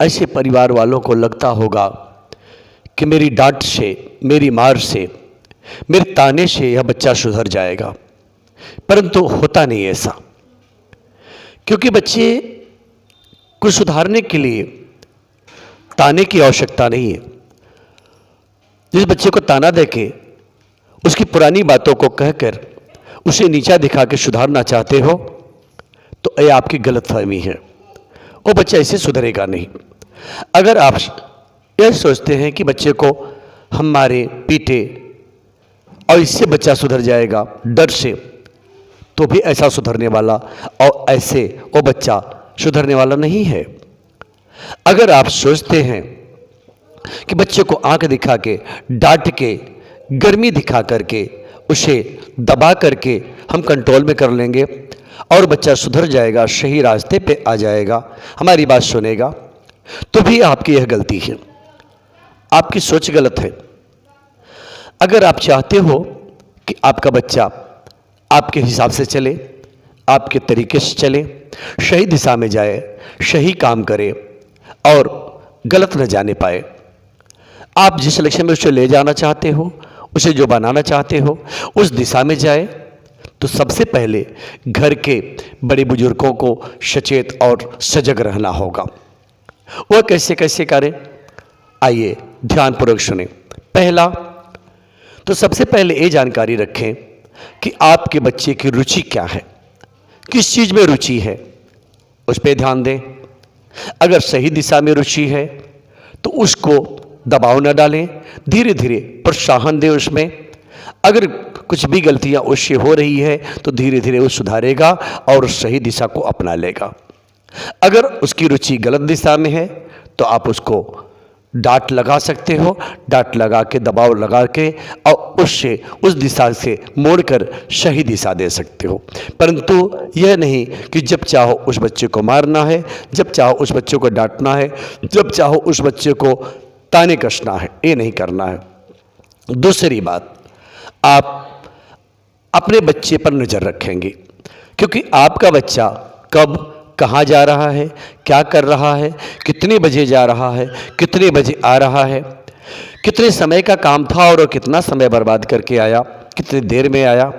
ऐसे परिवार वालों को लगता होगा कि मेरी डांट से, मेरी मार से, मेरे ताने से यह बच्चा सुधर जाएगा, परंतु होता नहीं ऐसा। क्योंकि बच्चे को सुधारने के लिए ताने की आवश्यकता नहीं है। जिस बच्चे को ताना देके उसकी पुरानी बातों को कहकर उसे नीचा दिखा के सुधारना चाहते हो तो यह आपकी गलतफहमी है। वो बच्चा ऐसे सुधरेगा नहीं। अगर आप यह सोचते हैं कि बच्चे को हम मारे पीटे और इससे बच्चा सुधर जाएगा डर से, तो भी ऐसा सुधरने वाला और ऐसे वो बच्चा सुधरने वाला नहीं है। अगर आप सोचते हैं कि बच्चे को आंख दिखा के, डांट के, गर्मी दिखा करके, उसे दबा करके हम कंट्रोल में कर लेंगे और बच्चा सुधर जाएगा, सही रास्ते पे आ जाएगा, हमारी बात सुनेगा, तो भी आपकी यह गलती है। आपकी सोच गलत है। अगर आप चाहते हो कि आपका बच्चा आपके हिसाब से चले, आपके तरीके से चले, सही दिशा में जाए, सही काम करे और गलत न जाने पाए, आप जिस लक्ष्य में उसे ले जाना चाहते हो, उसे जो बनाना चाहते हो, उस दिशा में जाए, तो सबसे पहले घर के बड़े बुजुर्गों को सचेत और सजग रहना होगा। वह कैसे कैसे करें, आइए ध्यानपूर्वक सुने। पहला तो सबसे पहले ये जानकारी रखें कि आपके बच्चे की रुचि क्या है, किस चीज़ में रुचि है, उस पर ध्यान दें। अगर सही दिशा में रुचि है तो उसको दबाव न डालें, धीरे धीरे प्रोत्साहन दें उसमें। अगर कुछ भी गलतियां उससे हो रही है तो धीरे धीरे वो सुधारेगा और सही दिशा को अपना लेगा। अगर उसकी रुचि गलत दिशा में है तो आप उसको डांट लगा सकते हो, डांट लगा के, दबाव लगा के और उससे उस दिशा से मोड़कर सही दिशा दे सकते हो। परंतु यह नहीं कि जब चाहो उस बच्चे को मारना है, जब चाहो उस बच्चे को डांटना है, जब चाहो उस बच्चे को ताने कसना है, ये नहीं करना है। दूसरी बात, आप अपने बच्चे पर नज़र रखेंगे, क्योंकि आपका बच्चा कब कहाँ जा रहा है, क्या कर रहा है, कितने बजे जा रहा है, कितने बजे आ रहा है, कितने समय का काम था और कितना समय बर्बाद करके आया, कितनी देर में आया,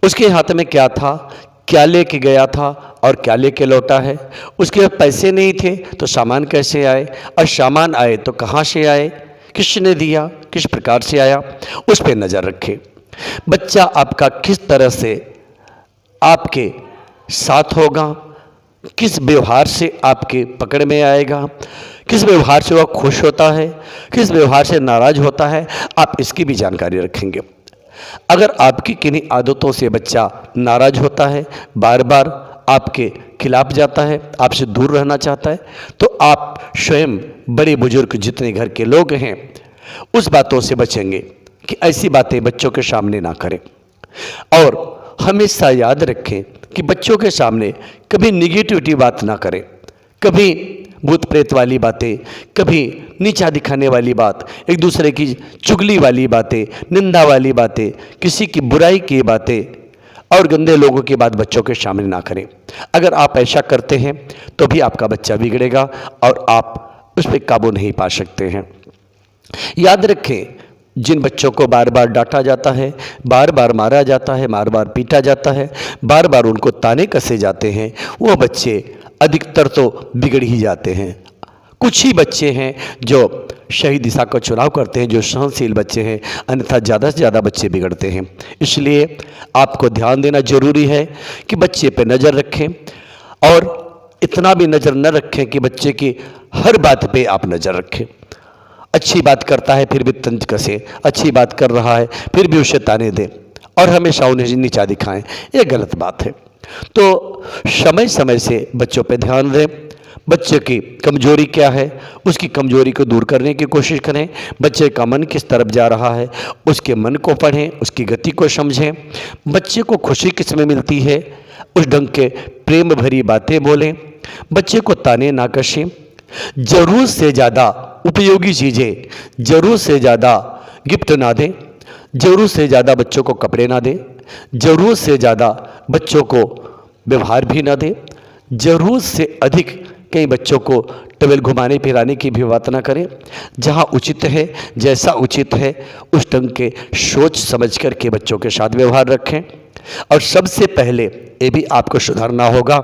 उसके हाथ में क्या था, क्या लेके गया था और क्या लेके लौटा है, उसके पैसे नहीं थे तो सामान कैसे आए, और सामान आए तो कहाँ से आए, किसने दिया, किस प्रकार से आया, उस पर नज़र रखें। बच्चा आपका किस तरह से आपके साथ होगा, किस व्यवहार से आपके पकड़ में आएगा, किस व्यवहार से वह खुश होता है, किस व्यवहार से नाराज होता है, आप इसकी भी जानकारी रखेंगे। अगर आपकी किन्हीं आदतों से बच्चा नाराज होता है, बार बार आपके खिलाफ जाता है, आपसे दूर रहना चाहता है, तो आप स्वयं बड़े बुजुर्ग जितने घर के लोग हैं उस बातों से बचेंगे कि ऐसी बातें बच्चों के सामने ना करें। और हमेशा याद रखें कि बच्चों के सामने कभी निगेटिविटी बात ना करें, कभी भूत प्रेत वाली बातें, कभी नीचा दिखाने वाली बात, एक दूसरे की चुगली वाली बातें, निंदा वाली बातें, किसी की बुराई की बातें और गंदे लोगों की बात बच्चों के सामने ना करें। अगर आप ऐसा करते हैं तो भी आपका बच्चा बिगड़ेगा और आप उस पर काबू नहीं पा सकते हैं। याद रखें, जिन बच्चों को बार बार डांटा जाता है, बार बार मारा जाता है, बार बार पीटा जाता है, बार बार उनको ताने कसे जाते हैं, वो बच्चे अधिकतर तो बिगड़ ही जाते हैं। कुछ ही बच्चे हैं जो सही दिशा का चुनाव करते हैं, जो सहनशील बच्चे हैं, अन्यथा ज़्यादा से ज़्यादा बच्चे बिगड़ते हैं। इसलिए आपको ध्यान देना जरूरी है कि बच्चे पे नज़र रखें और इतना भी नज़र न रखें कि बच्चे की हर बात पे आप नज़र रखें। अच्छी बात करता है फिर भी तंज कसे, अच्छी बात कर रहा है फिर भी उसे ताने दें और हमेशा उन्हें नीचा दिखाएं, ये गलत बात है। तो समय समय से बच्चों पे ध्यान दें। बच्चे की कमजोरी क्या है, उसकी कमजोरी को दूर करने की कोशिश करें। बच्चे का मन किस तरफ जा रहा है, उसके मन को पढ़ें, उसकी गति को समझें। बच्चे को खुशी किस में मिलती है, उस ढंग के प्रेम भरी बातें बोलें। बच्चे को ताने ना कसें। जरूरत से ज़्यादा उपयोगी चीज़ें, जरूरत से ज़्यादा गिफ्ट ना दें, जरूरत से ज़्यादा बच्चों को कपड़े ना दें, जरूरत से ज़्यादा बच्चों को व्यवहार भी ना दें, जरूरत से अधिक कई बच्चों को टवेल घुमाने फिराने की भी बात ना करें। जहाँ उचित है, जैसा उचित है, उस ढंग के सोच समझ कर के बच्चों के साथ व्यवहार रखें। और सबसे पहले ये भी आपको सुधारना होगा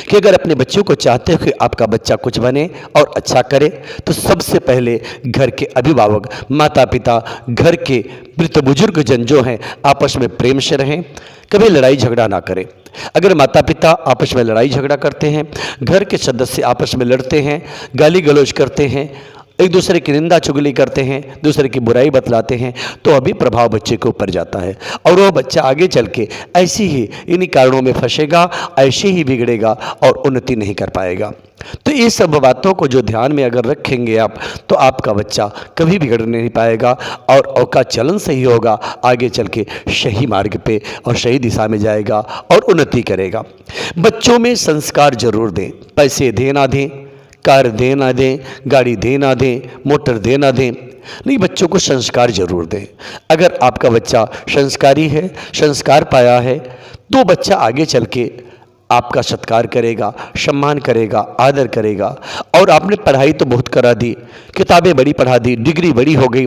कि अगर अपने बच्चों को चाहते हो कि आपका बच्चा कुछ बने और अच्छा करे, तो सबसे पहले घर के अभिभावक, माता पिता, घर के वृद्ध बुजुर्ग जन जो हैं आपस में प्रेम से रहें, कभी लड़ाई झगड़ा ना करें। अगर माता पिता आपस में लड़ाई झगड़ा करते हैं, घर के सदस्य आपस में लड़ते हैं, गाली गलौज करते हैं, एक दूसरे की निंदा चुगली करते हैं, दूसरे की बुराई बतलाते हैं, तो अभी प्रभाव बच्चे के ऊपर जाता है और वह बच्चा आगे चल के ऐसे ही इन्हीं कारणों में फंसेगा, ऐसे ही बिगड़ेगा और उन्नति नहीं कर पाएगा। तो ये सब बातों को जो ध्यान में अगर रखेंगे आप, तो आपका बच्चा कभी बिगड़ नहीं पाएगा और का चलन सही होगा, आगे चल के सही मार्ग पे और सही दिशा में जाएगा और उन्नति करेगा। बच्चों में संस्कार जरूर दें, पैसे दें ना दें, कार दे ना दें, गाड़ी दे ना दें, मोटर दे ना दें, नहीं, बच्चों को संस्कार जरूर दें। अगर आपका बच्चा संस्कारी है, संस्कार पाया है, तो बच्चा आगे चल के आपका सत्कार करेगा, सम्मान करेगा, आदर करेगा। और आपने पढ़ाई तो बहुत करा दी, किताबें बड़ी पढ़ा दी, डिग्री बड़ी हो गई,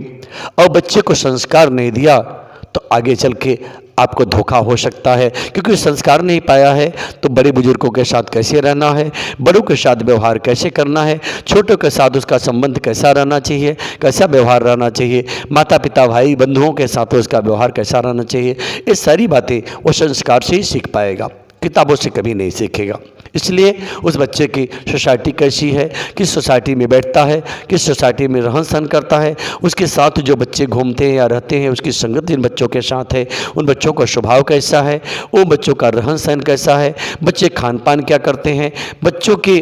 और बच्चे को संस्कार नहीं दिया, तो आगे चल के आपको धोखा हो सकता है, क्योंकि संस्कार नहीं पाया है तो बड़े बुजुर्गों के साथ कैसे रहना है, बड़ों के साथ व्यवहार कैसे करना है, छोटों के साथ उसका संबंध कैसा रहना चाहिए, कैसा व्यवहार रहना चाहिए, माता पिता भाई बंधुओं के साथ उसका व्यवहार कैसा रहना चाहिए, ये सारी बातें वो संस्कार से ही सीख पाएगा, किताबों से कभी नहीं सीखेगा। इसलिए उस बच्चे की सोसाइटी कैसी है, किस सोसाइटी में बैठता है, किस सोसाइटी में रहन सहन करता है, उसके साथ जो बच्चे घूमते हैं या रहते हैं, उसकी संगत जिन बच्चों के साथ है, उन बच्चों का स्वभाव कैसा है, उन बच्चों का रहन सहन कैसा है, बच्चे खान पान क्या करते हैं, बच्चों के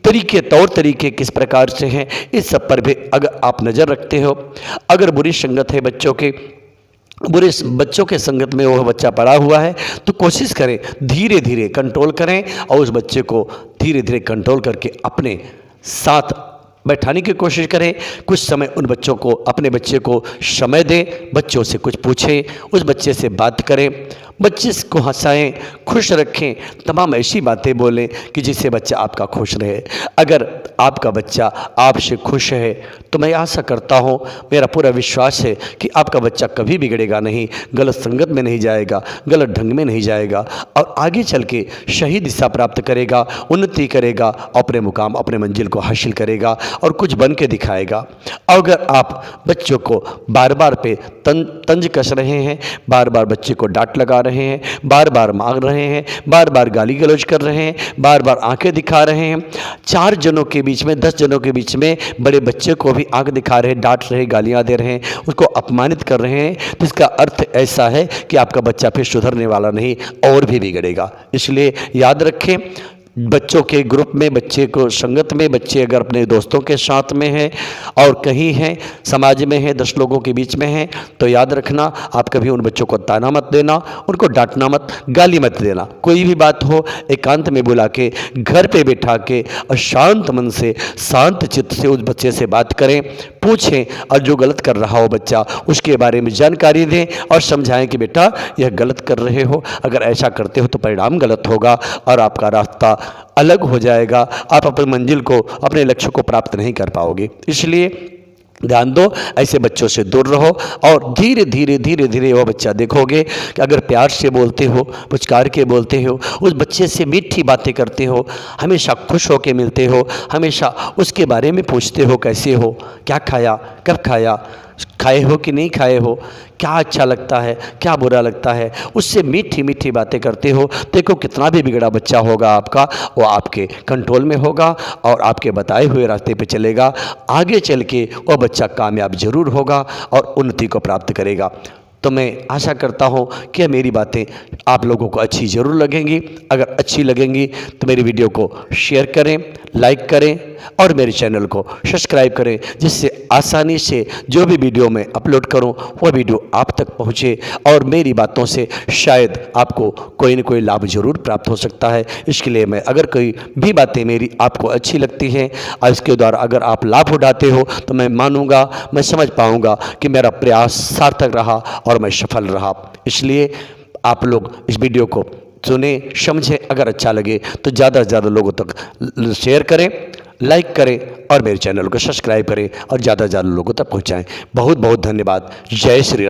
तरीके तौर तरीके किस प्रकार से हैं, इस सब पर भी अगर आप नज़र रखते हो। अगर बुरी संगत है बच्चों के संगत में वह बच्चा पड़ा हुआ है, तो कोशिश करें धीरे धीरे कंट्रोल करें और उस बच्चे को धीरे धीरे कंट्रोल करके अपने साथ बैठाने की कोशिश करें। कुछ समय उन बच्चों को, अपने बच्चे को समय दें, बच्चों से कुछ पूछें, उस बच्चे से बात करें, बच्चे को हंसाएं, खुश रखें, तमाम ऐसी बातें बोलें कि जिससे बच्चा आपका खुश रहे। अगर आपका बच्चा आपसे खुश है तो मैं आशा करता हूँ, मेरा पूरा विश्वास है कि आपका बच्चा कभी बिगड़ेगा नहीं, गलत संगत में नहीं जाएगा, गलत ढंग में नहीं जाएगा और आगे चल के सही दिशा प्राप्त करेगा, उन्नति करेगा, अपने मुकाम, अपने मंजिल को हासिल करेगा और कुछ बन के दिखाएगा। अगर आप बच्चों को बार बार पे तंज कस रहे हैं, बार बार बच्चे को डांट लगा रहे हैं, बार बार मांग रहे हैं, बार बार गाली गलौज कर रहे हैं, बार बार आंखें दिखा रहे हैं, 4 जनों के बीच में, 10 जनों के बीच में बड़े बच्चे को भी आंख दिखा रहे हैं, डांट रहे, गालियां दे रहे हैं, उसको अपमानित कर रहे हैं, तो इसका अर्थ ऐसा है कि आपका बच्चा फिर सुधरने वाला नहीं और भी बिगड़ेगा। इसलिए याद रखें, बच्चों के ग्रुप में, बच्चे को संगत में, बच्चे अगर अपने दोस्तों के साथ में हैं और कहीं हैं, समाज में हैं, 10 लोगों के बीच में हैं, तो याद रखना आप कभी उन बच्चों को ताना मत देना, उनको डांटना मत, गाली मत देना। कोई भी बात हो एकांत में बुला के, घर पे बिठा के और शांत मन से, शांत चित्त से उस बच्चे से बात करें, पूछें और जो गलत कर रहा हो बच्चा उसके बारे में जानकारी दें और समझाएं कि बेटा यह गलत कर रहे हो, अगर ऐसा करते हो तो परिणाम गलत होगा और आपका रास्ता अलग हो जाएगा, आप अपनी मंजिल को, अपने लक्ष्य को प्राप्त नहीं कर पाओगे। इसलिए ध्यान दो, ऐसे बच्चों से दूर रहो और धीरे धीरे धीरे धीरे वो बच्चा देखोगे कि अगर प्यार से बोलते हो, पुचकार के बोलते हो, उस बच्चे से मीठी बातें करते हो, हमेशा खुश होकर मिलते हो, हमेशा उसके बारे में पूछते हो कैसे हो, क्या खाया, कब खाया, खाए हो कि नहीं खाए हो, क्या अच्छा लगता है, क्या बुरा लगता है, उससे मीठी मीठी बातें करते हो। देखो कितना भी बिगड़ा बच्चा होगा आपका, वो आपके कंट्रोल में होगा और आपके बताए हुए रास्ते पे चलेगा। आगे चल के वो बच्चा कामयाब जरूर होगा और उन्नति को प्राप्त करेगा। तो मैं आशा करता हूँ कि मेरी बातें आप लोगों को अच्छी ज़रूर लगेंगी। अगर अच्छी लगेंगी तो मेरी वीडियो को शेयर करें, लाइक करें और मेरे चैनल को सब्सक्राइब करें, जिससे आसानी से जो भी वीडियो मैं अपलोड करूं वह वीडियो आप तक पहुंचे और मेरी बातों से शायद आपको कोई न कोई लाभ जरूर प्राप्त हो सकता है। इसके लिए मैं, अगर कोई भी बातें मेरी आपको अच्छी लगती हैं और इसके द्वारा अगर आप लाभ उठाते हो तो मैं मानूंगा, मैं समझ पाऊंगा कि मेरा प्रयास सार्थक रहा और मैं सफल रहा। इसलिए आप लोग इस वीडियो को सुने समझें, अगर अच्छा लगे तो ज़्यादा से ज़्यादा लोगों तक शेयर करें, लाइक करें और मेरे चैनल को सब्सक्राइब करें और ज़्यादा से ज़्यादा लोगों तक पहुँचाएँ। बहुत बहुत धन्यवाद। जय श्री राम।